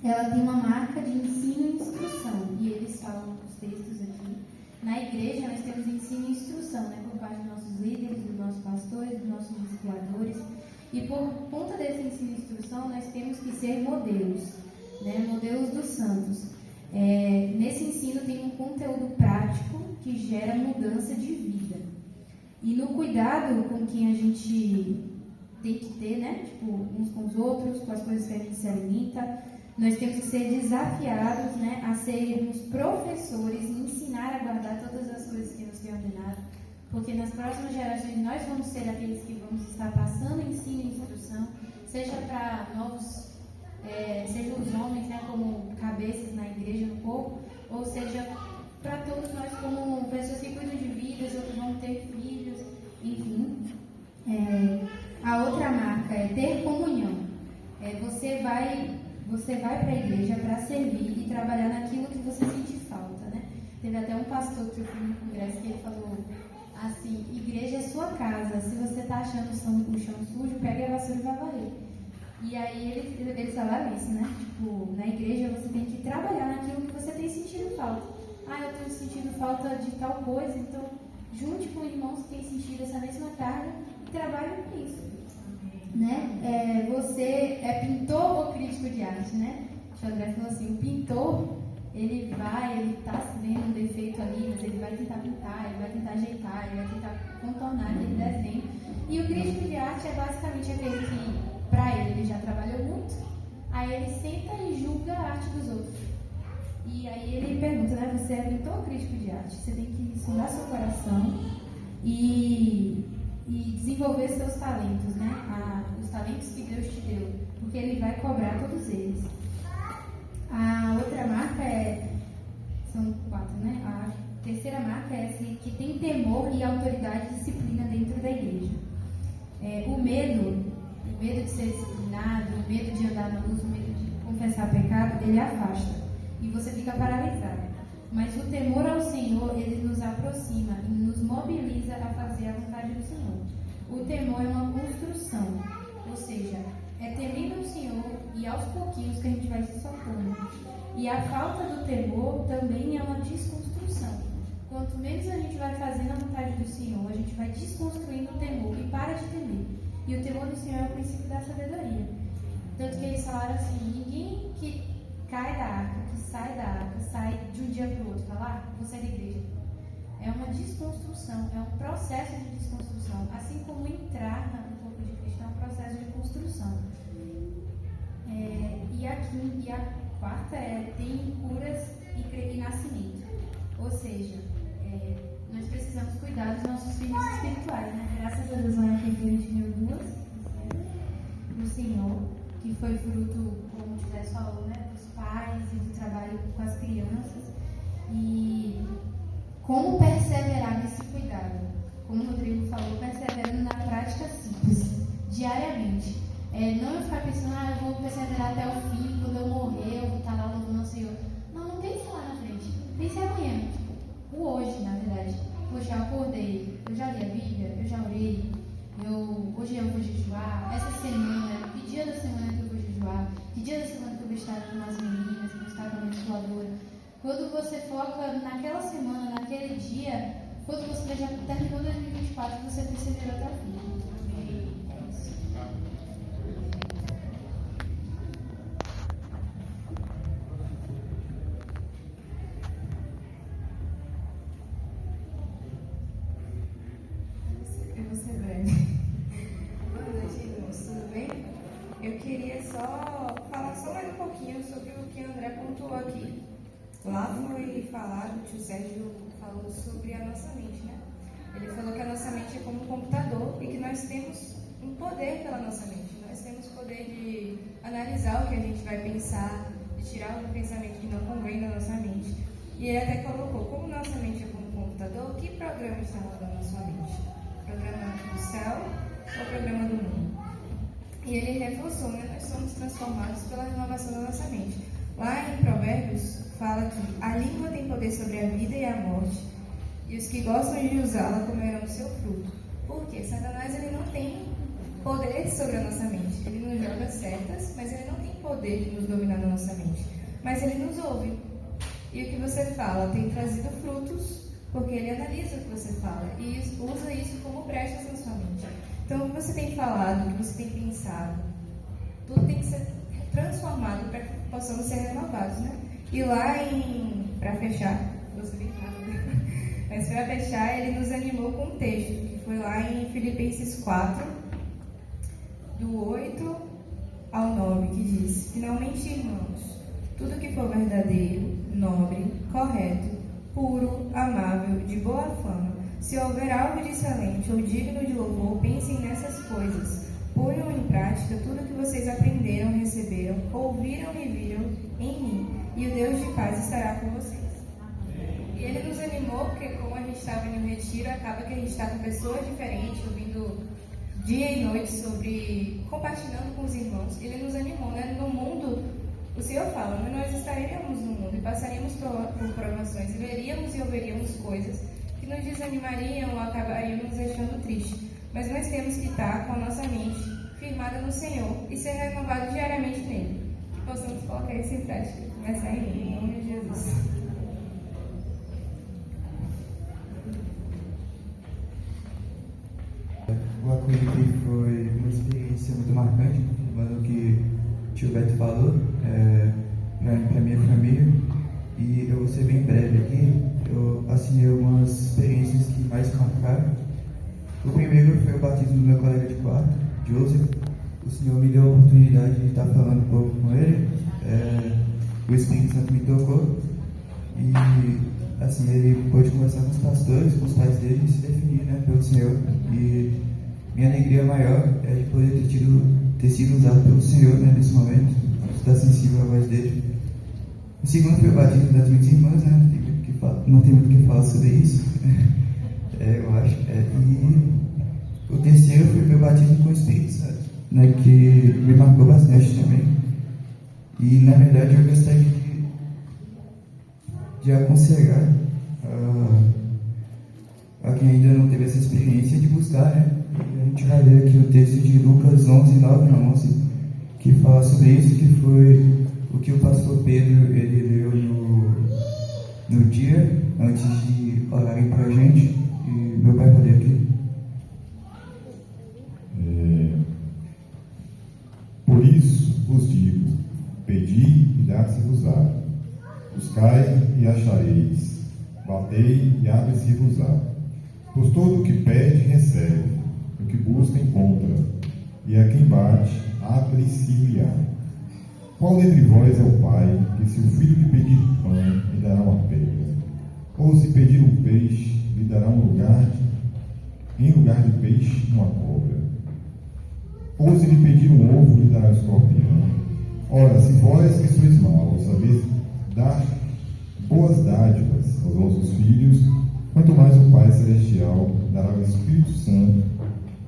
Ela tem uma marca de ensino e instrução. E eles falam os textos aqui. Na igreja, nós temos ensino e instrução, né, por parte dos nossos líderes, dos nossos pastores, dos nossos discipuladores. E por conta desse ensino e instrução, nós temos que ser modelos, né, modelos dos santos. Nesse ensino tem um conteúdo prático que gera mudança de vida. E no cuidado com quem a gente tem que ter, né, uns com os outros, com as coisas que a gente se alimenta, nós temos que ser desafiados, né, a sermos professores e ensinar a guardar todas as coisas que nos têm ordenado, porque nas próximas gerações nós vamos ser aqueles que vamos estar passando ensino e instrução, seja para novos, seja os homens, né, como cabeças na igreja, no corpo, ou seja para todos nós como pessoas que cuidam de vidas ou que vão ter filhos, enfim. A outra marca é ter comunhão. Você vai para a igreja para servir e trabalhar naquilo que você sente falta, né? Teve até um pastor que eu fui no congresso que ele falou assim: igreja é sua casa, se você está achando o chão sujo, pega a vassoura e vai varrer. E aí eles falaram isso, né? Na igreja você tem que trabalhar naquilo que você tem sentido falta. Eu tenho sentido falta de tal coisa, então junte com irmãos que têm sentido essa mesma carga e trabalhe com isso. Né? Você é pintor ou crítico de arte, né? o tio André falou assim, o pintor, ele está vendo um defeito ali, mas ele vai tentar pintar, ele vai tentar ajeitar, ele vai tentar contornar aquele desenho. E o crítico de arte é basicamente aquele que, para ele já trabalhou muito, aí ele senta e julga a arte dos outros. E aí ele pergunta, né, você é pintor ou crítico de arte? Você tem que sondar seu coração e desenvolver seus talentos, né? Os talentos que Deus te deu, porque Ele vai cobrar todos eles. A outra marca são 4, né? A terceira marca é essa que tem temor e autoridade e disciplina dentro da igreja. O medo de ser disciplinado, o medo de andar na luz, o medo de confessar pecado, ele afasta e você fica paralisado. Mas o temor ao Senhor, ele nos aproxima e nos mobiliza a fazer a vontade do Senhor. O temor é uma construção, ou seja, é temendo o Senhor e aos pouquinhos que a gente vai se soltando. E a falta do temor também é uma desconstrução. Quanto menos a gente vai fazendo a vontade do Senhor, a gente vai desconstruindo o temor e para de temer. E o temor do Senhor é o princípio da sabedoria. Tanto que eles falaram assim, ninguém que cai da arca, que sai da arca, sai de um dia para o outro, fala, vou sair da igreja. É uma desconstrução, é um processo de desconstrução. Assim como entrar no corpo de Cristo é um processo de construção. E a quarta tem curas e nascimento. Ou seja, nós precisamos cuidar dos nossos filhos espirituais, né? Graças a Deus, lá em Quinto a gente viu 2 do Senhor, que foi fruto, como o José falou, né? Dos pais e do trabalho com as crianças. E como perseverar nesse cuidado? Como o Rodrigo falou, perseverando na prática simples, diariamente. Não ficar pensando, eu vou perseverar até o fim, quando eu morrer, eu vou estar lá louvando ao Senhor. Não pense lá na frente. Pense amanhã. O hoje, na verdade. Hoje eu acordei, eu já li a Bíblia, eu já orei, hoje eu vou jejuar. Essa semana, que dia da semana que eu vou jejuar? Que dia da semana que eu vou estar com as meninas, que eu vou estar com a menstruadora? Quando você foca naquela semana, naquele dia, quando você já terminou 2024, você perseverou até o fim. É isso. Eu vou ser breve. Boa noite, irmãos. Tudo bem? Eu queria só falar mais um pouquinho sobre o que o André pontuou aqui. Lá foi falado, o tio Sérgio falou sobre a nossa mente, né? Ele falou que a nossa mente é como um computador e que nós temos um poder pela nossa mente. Nós temos poder de analisar o que a gente vai pensar, de tirar o pensamento que não convém da nossa mente. E ele até colocou, como nossa mente é como um computador, que programa está rodando na sua mente? Programa do céu ou programa do mundo? E ele reforçou, né? Nós somos transformados pela renovação da nossa mente. Lá em Provérbios fala que a língua tem poder sobre a vida e a morte, e os que gostam de usá-la comerão o seu fruto. Por quê? Satanás ele não tem poder sobre a nossa mente. Ele nos joga setas, mas ele não tem poder de nos dominar na nossa mente. Mas ele nos ouve. E o que você fala tem trazido frutos, porque ele analisa o que você fala e usa isso como brechas na sua mente. Então, o que você tem falado, o que você tem pensado, tudo tem que ser transformado para que possamos ser renovados, né? E lá para fechar, você bem rápido, mas para fechar, ele nos animou com um texto, que foi lá em Filipenses 4, do 8 ao 9, que diz: finalmente, irmãos, tudo que for verdadeiro, nobre, correto, puro, amável, de boa fama, se houver algo de excelente ou digno de louvor, pensem nessas coisas. Ponham em prática tudo que vocês aprenderam, receberam, ouviram e viram em mim, e o Deus de paz estará com vocês. E ele nos animou, porque como a gente estava em um retiro, acaba que a gente está com pessoas diferentes, ouvindo dia e noite sobre, compartilhando com os irmãos. Ele nos animou, né? No mundo, o Senhor fala, né? Nós estaríamos no mundo e passaríamos por provações, e veríamos e ouviríamos coisas que nos desanimariam ou acabariam nos deixando tristes. Mas nós temos que estar com a nossa mente firmada no Senhor e ser renovado diariamente nele. Que possamos colocar isso em prática e começar em mim, em nome de Jesus. O Aquilipe foi uma experiência muito marcante, lembrando o que o tio Beto falou. e eu vou ser bem breve aqui. Eu assinei algumas experiências que mais marcaram. O primeiro foi o batismo do meu colega de quarto, Joseph. O Senhor me deu a oportunidade de estar falando um pouco com ele. O Espírito Santo me tocou e assim ele pôde conversar com os pastores, com os pais dele e se definir, né, pelo Senhor. E minha alegria maior é de poder ter sido usado pelo Senhor, né, nesse momento, estar sensível à voz dele. O segundo foi o batismo das minhas irmãs, né, não tem muito o que falar sobre isso, eu acho. E o terceiro foi o meu batismo com o Espírito Santo, né, que me marcou bastante também. E na verdade eu gostaria de aconselhar a quem ainda não teve essa experiência de buscar, né? A gente vai ler aqui o texto de Lucas 11, 9 a 11, que fala sobre isso, que foi o que o pastor Pedro ele leu no dia antes de orarem para a gente. E meu pai vai ler aqui. Por isso vos digo, pedi e dar-se-vos-á, buscai e achareis, batei e abre-se-vos-á. Pois todo o que pede recebe, o que busca encontra, e a quem bate abre-se-lhe-á. Qual dentre vós é o pai, que se o filho lhe pedir pão, lhe dará uma pedra? Ou se pedir um peixe, lhe dará em lugar de peixe, uma cobra? Ou se lhe pedir um ovo, lhe dará um escorpião? Ora, se vós que sois maus, sabeis dar boas dádivas aos vossos filhos, quanto mais o Pai Celestial dará o Espírito Santo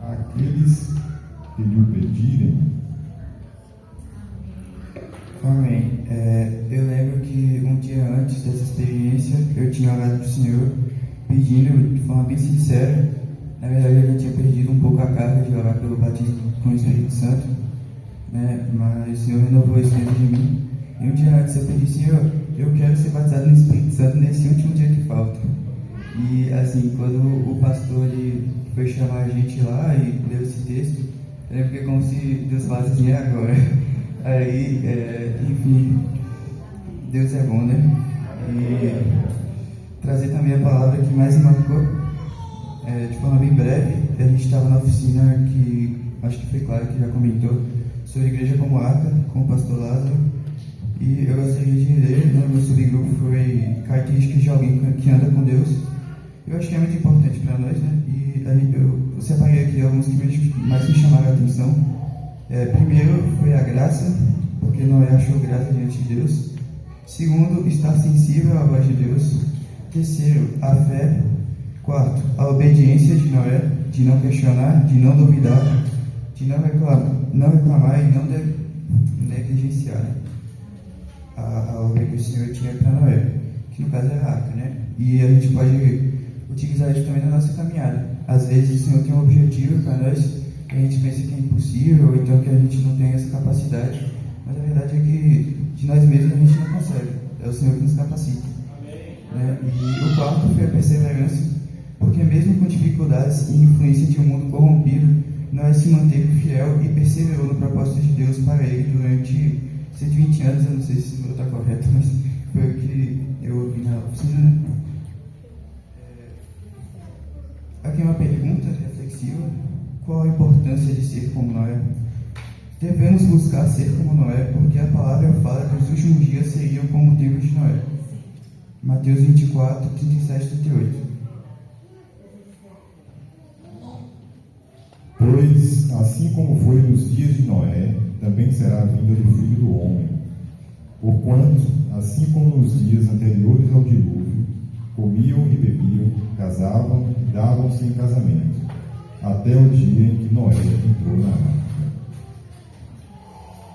àqueles que lhe o pedirem. Amém. Eu lembro que um dia antes dessa experiência, eu tinha orado para o Senhor, pedindo de forma bem sincera. Na verdade, eu já tinha perdido um pouco a carga de orar pelo batismo com o Espírito Santo, né? Mas o Senhor renovou isso dentro de mim. E um dia antes eu pedi, Senhor, eu quero ser batizado no Espírito Santo nesse último dia que falta. E assim, quando o pastor ele foi chamar a gente lá e leu esse texto, eu lembro que é como se Deus falasse assim, agora. Aí, enfim, Deus é bom, né? E trazer também a palavra que mais me marcou, de forma bem breve. A gente estava na oficina que, acho que foi claro que já comentou, sobre a Igreja como Arca, com o pastor Lázaro. E eu gostaria de ler, né, meu subgrupo foi Características de alguém que anda com Deus. Eu acho que é muito importante para nós, né? E eu separei aqui alguns que mais me chamaram a atenção. Primeiro foi a graça, porque Noé achou graça diante de Deus. Segundo, estar sensível à voz de Deus. Terceiro, a fé. Quarto, a obediência de Noé, de não questionar, de não duvidar, de não reclamar e não negligenciar a obra que o Senhor tinha para Noé, que no caso é a arca, né? E a gente pode utilizar isso também na nossa caminhada. Às vezes o Senhor tem um objetivo para nós, que a gente pensa que é impossível, ou então que a gente não tem essa capacidade, mas a verdade é que de nós mesmos a gente não consegue, é o Senhor que nos capacita. Né? E o quarto foi a perseverança, porque mesmo com dificuldades e influência de um mundo corrompido, Noé se manteve fiel e perseverou no propósito de Deus para ele durante 120 anos, eu não sei se o número está correto, mas foi o que eu ouvi na oficina, né? Aqui é uma pergunta reflexiva. Qual a importância de ser como Noé? Devemos buscar ser como Noé, porque a palavra fala que os últimos dias seriam como o tempo de Noé. Mateus 24, 37 e 38. Pois, assim como foi nos dias de Noé, também será a vinda do Filho do Homem. Porquanto, assim como nos dias anteriores ao dilúvio, comiam e bebiam, casavam e davam-se em casamento, até o dia em que Noé entrou na arca.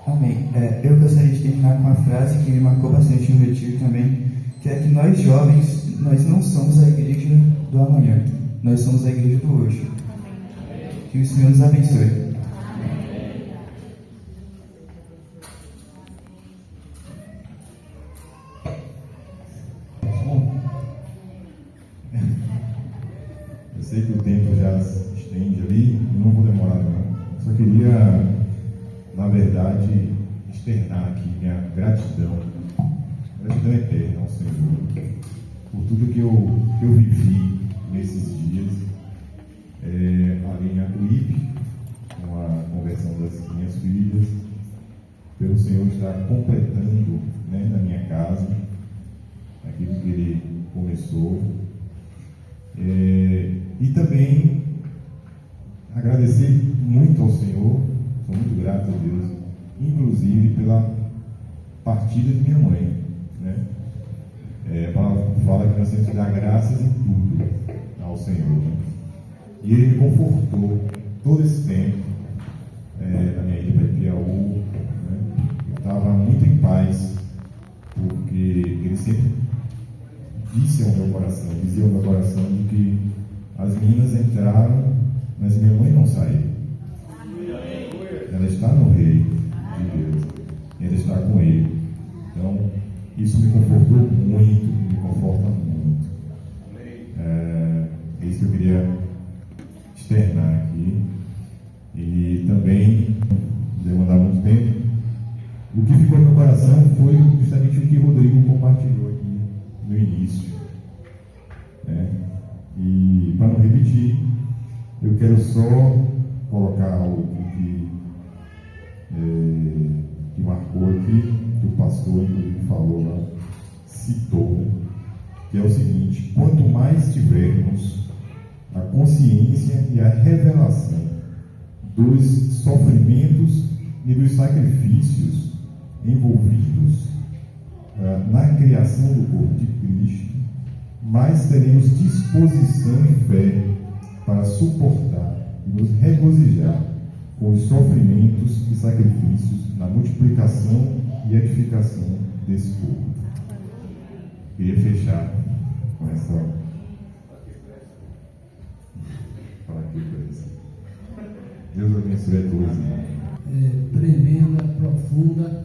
Amém. Eu gostaria de terminar com uma frase que me marcou bastante no retiro também, que é que nós jovens, nós não somos a igreja do amanhã, nós somos a igreja do hoje. Que o Senhor nos abençoe. Eu sei que o tempo já se estende ali, não vou demorar não. Só queria, na verdade, externar aqui minha gratidão eterna ao Senhor. por tudo que eu vivi nesses dias. Ali em Acuípe, com a conversão das minhas filhas, pelo Senhor estar completando, né, na minha casa aquilo que Ele começou. E também agradecer muito ao Senhor, sou muito grato a Deus, inclusive pela partida de minha mãe, né? A palavra fala que nós temos que dar graças em tudo ao Senhor, né? E Ele me confortou todo esse tempo, na minha ida para Piauí, né? Eu estava muito em paz, porque Ele sempre dizia ao meu coração de que as meninas entraram, mas minha mãe não saiu. Ela está no reino de Deus, ela está com Ele. Então, isso me confortou muito, me conforta muito. É isso que eu queria externar aqui. E também, demandar muito tempo, o que ficou no meu coração foi justamente o que o Rodrigo compartilhou aqui no início. E para não repetir, eu quero só colocar algo que marcou aqui, que o pastor inclusive falou lá, citou, que é o seguinte: quanto mais tivermos a consciência e a revelação dos sofrimentos e dos sacrifícios envolvidos na criação do corpo de Cristo, mais teremos disposição e fé para suportar e nos regozijar com os sofrimentos e sacrifícios na multiplicação e edificação desse corpo. Queria fechar com essa Deus abençoe a todos. Tremenda, profunda